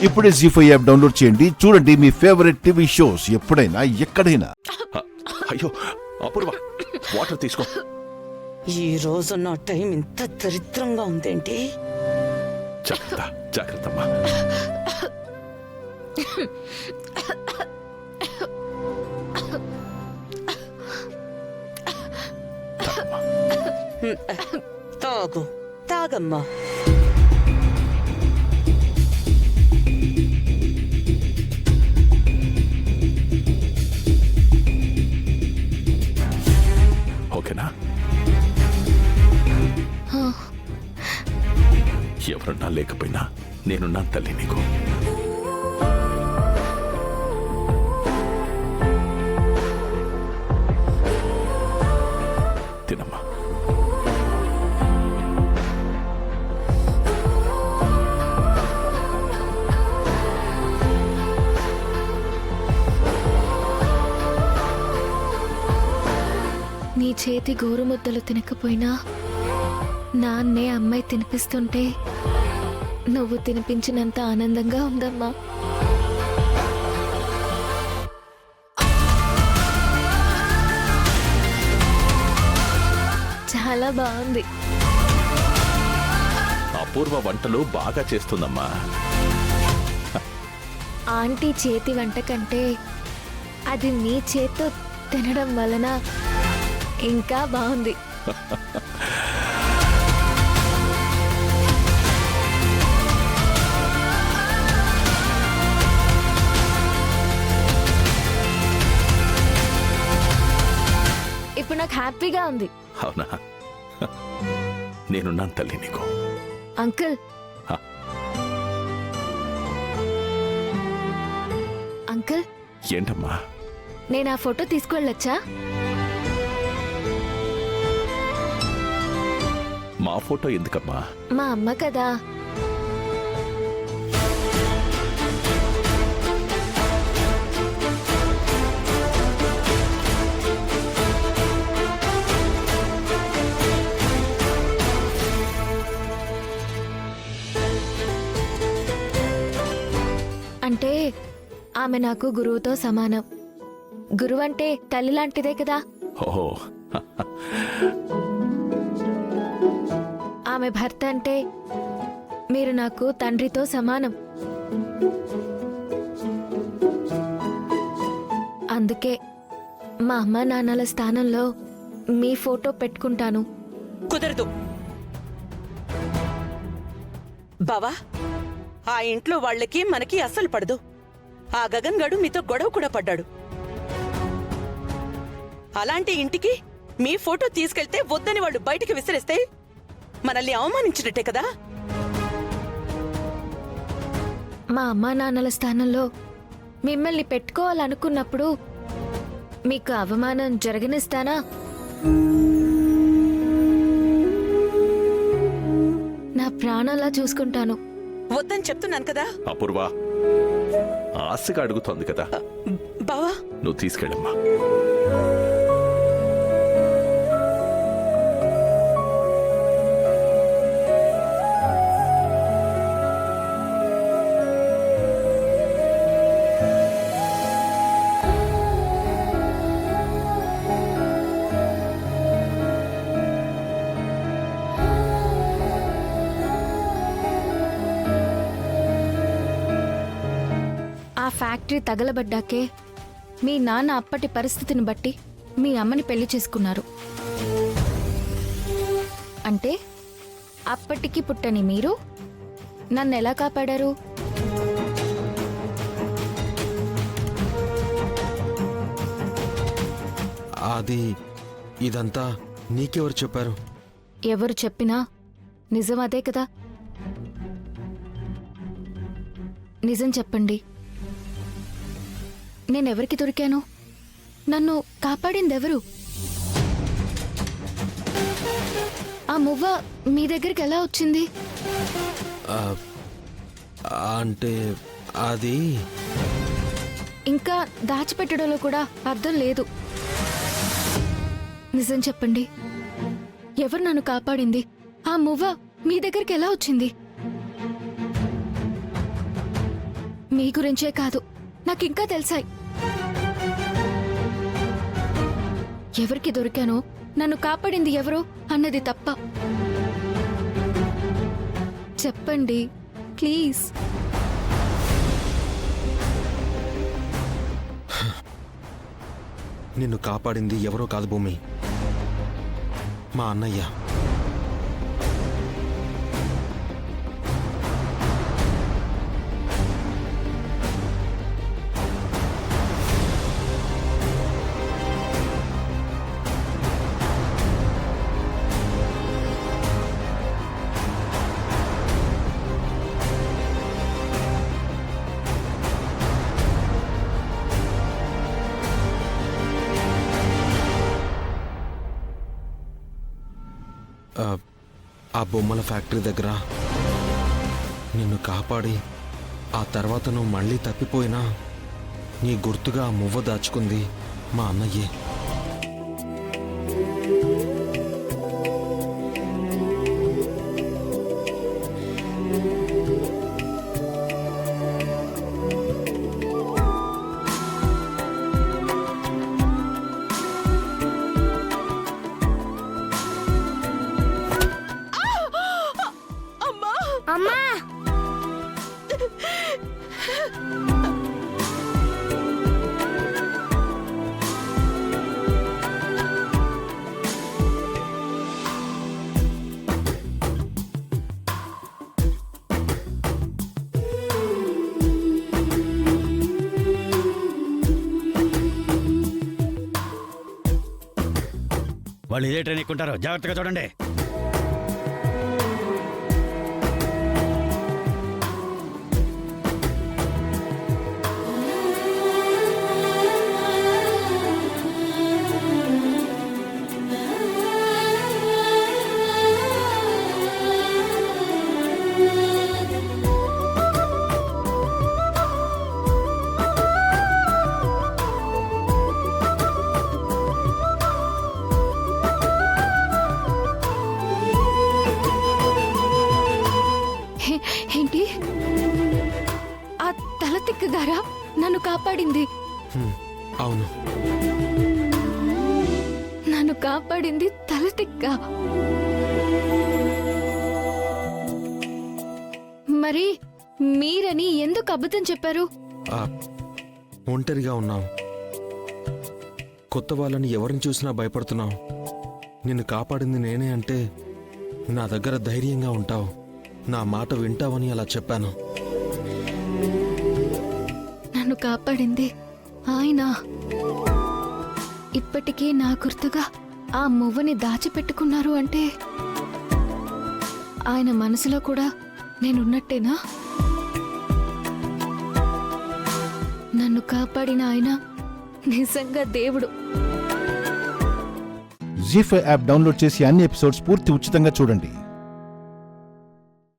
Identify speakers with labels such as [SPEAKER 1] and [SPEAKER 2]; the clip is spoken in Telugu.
[SPEAKER 1] ఇప్పుడే జీ5 యాప్ డౌన్లోడ్ చేయండి. చూడండి మీ ఫేవరెట్ టీవీ షోస్ ఎప్పుడైనా ఎక్కడైనా.
[SPEAKER 2] అయ్యో అపూర్వ, వాటర్ తీసుకో.
[SPEAKER 3] ఈ రోజు నా టైం ఇంత దరిద్రంగా ఉందేంటి?
[SPEAKER 2] జాగ్రత్త జాగ్రత్తమ్మా.
[SPEAKER 3] తాగు, తాగమ్మా.
[SPEAKER 2] ఓకేనా? ఎవరన్నా లేకపోయినా నేనున్నా తల్లి నీకు. తినమ్మా.
[SPEAKER 4] నీ చేతి గోరుముద్దలు తినకపోయినా నాన్నే అమ్మాయి తినిపిస్తుంటే నువ్వు తినిపించినంత ఆనందంగా ఉందమ్మా. చాలా బాగుంది.
[SPEAKER 2] అపూర్వ వంటలు బాగా చేస్తుందమ్మా.
[SPEAKER 4] ఆంటీ చేతి వంట కంటే అది నీ చేత్తో తినడం వలన ఇంకా బాగుంది. ఇప్పుడు నాకు హ్యాపీగా ఉంది.
[SPEAKER 2] అవునా? నేనున్నాను తల్లి నీకు.
[SPEAKER 4] అంకుల్, అంకుల్,
[SPEAKER 2] ఏంటమ్మా?
[SPEAKER 4] నేను ఆ ఫోటో తీసుకువెళ్ళొచ్చా?
[SPEAKER 2] మా ఫోటో ఎందుకమ్మా?
[SPEAKER 4] మా అమ్మ కదా. అంటే ఆమె నాకు గురువుతో సమానం. గురువు అంటే తల్లి లాంటిదే కదా.
[SPEAKER 2] ఓహో.
[SPEAKER 4] ఆమె భర్త అంటే మీరు నాకు తండ్రితో సమానం. అందుకే మా అమ్మ నాన్నల స్థానంలో మీ ఫోటో పెట్టుకుంటాను.
[SPEAKER 3] కుదరదు బావా. ఆ ఇంట్లో వాళ్ళకి మనకి అస్సలు పడదు. ఆ గగన్ గడు మీతో గొడవ కూడా పడ్డాడు. అలాంటి ఇంటికి మీ ఫోటో తీసుకెళ్తే వద్దని వాళ్ళు బయటికి విసిరేస్తే మనల్ని అవమానించినట్టే కదా.
[SPEAKER 4] మా అమ్మా నాన్నల స్థానంలో మిమ్మల్ని పెట్టుకోవాలనుకున్నప్పుడు మీకు అవమానం జరగనిస్తానా? నా ప్రాణంలా చూసుకుంటాను.
[SPEAKER 3] వద్దని చెప్తున్నాను కదా.
[SPEAKER 2] అపూర్వ ఆశగా అడుగుతోంది కదా.
[SPEAKER 3] బావా,
[SPEAKER 2] నువ్వు తీసుకెళ్ళమ్మా.
[SPEAKER 4] ఆ ఫ్యాక్టరీ తగలబడ్డాకే మీ నాన్న అప్పటి పరిస్థితిని బట్టి మీ అమ్మని పెళ్లి చేసుకున్నారు. అంటే అప్పటికి పుట్టని మీరు నన్ను ఎలా కాపాడారు?
[SPEAKER 5] అది ఇదంతా నీకెవరు చెప్పారు?
[SPEAKER 4] ఎవరు చెప్పినా నిజం అదే కదా. నిజం చెప్పండి, నేనెవరికి దొరికాను? నన్ను కాపాడిందెవరు? ఆ మువ్వ మీ దగ్గరికి ఎలా వచ్చింది?
[SPEAKER 5] అంటే అది
[SPEAKER 4] ఇంకా దాచిపెట్టడంలో కూడా అర్థం లేదు. నిజం చెప్పండి, ఎవరు నన్ను కాపాడింది? ఆ మువ్వ మీ దగ్గరికి ఎలా వచ్చింది? మీ గురించే కాదు, నాకింకా తెలిసాయి. ఎవరికి దొరికానో, నన్ను కాపాడింది ఎవరో అన్నది తప్ప. చెప్పండి ప్లీజ్.
[SPEAKER 5] నిన్ను కాపాడింది ఎవరో కాదు భూమి, మా అన్నయ్య. ఆ బొమ్మల ఫ్యాక్టరీ దగ్గర నిన్ను కాపాడి ఆ తర్వాత నువ్వు మళ్ళీ తప్పిపోయినా నీ గుర్తుగా ఆ మువ్వ దాచుకుంది మా అన్నయ్యే.
[SPEAKER 4] అమ్మా!
[SPEAKER 6] వాళ్ళు ఇదే ట్రైన్ ఎక్కుంటారు, జాగ్రత్తగా చూడండి.
[SPEAKER 4] ఏంటి? ఆ తల తిక్కగారా నన్ను కాపాడింది?
[SPEAKER 5] అవును,
[SPEAKER 4] నన్ను కాపాడింది తల తిక్క. మరి మీరని ఎందుకు అబద్ధం చెప్పారు?
[SPEAKER 5] ఒంటరిగా ఉన్నావు, కొత్త వాళ్ళని ఎవరిని చూసినా భయపడుతున్నావు. నిన్ను కాపాడింది నేనే అంటే నా దగ్గర ధైర్యంగా ఉంటావు, నా మాట వింటావని అలా చెప్పాను.
[SPEAKER 4] నన్ను కాపాడింది ఆయన. ఇప్పటికీ నా గుర్తుగా ఆ మువ్వని దాచిపెట్టుకున్నారు అంటే ఆయన మనసులో కూడా నేనున్నట్టేనా? నన్ను కాపాడిన ఆయన నిజంగా దేవుడు.
[SPEAKER 1] జీ5 యాప్ డౌన్లోడ్ చేసి అన్ని ఎపిసోడ్స్ పూర్తి ఉచితంగా చూడండి.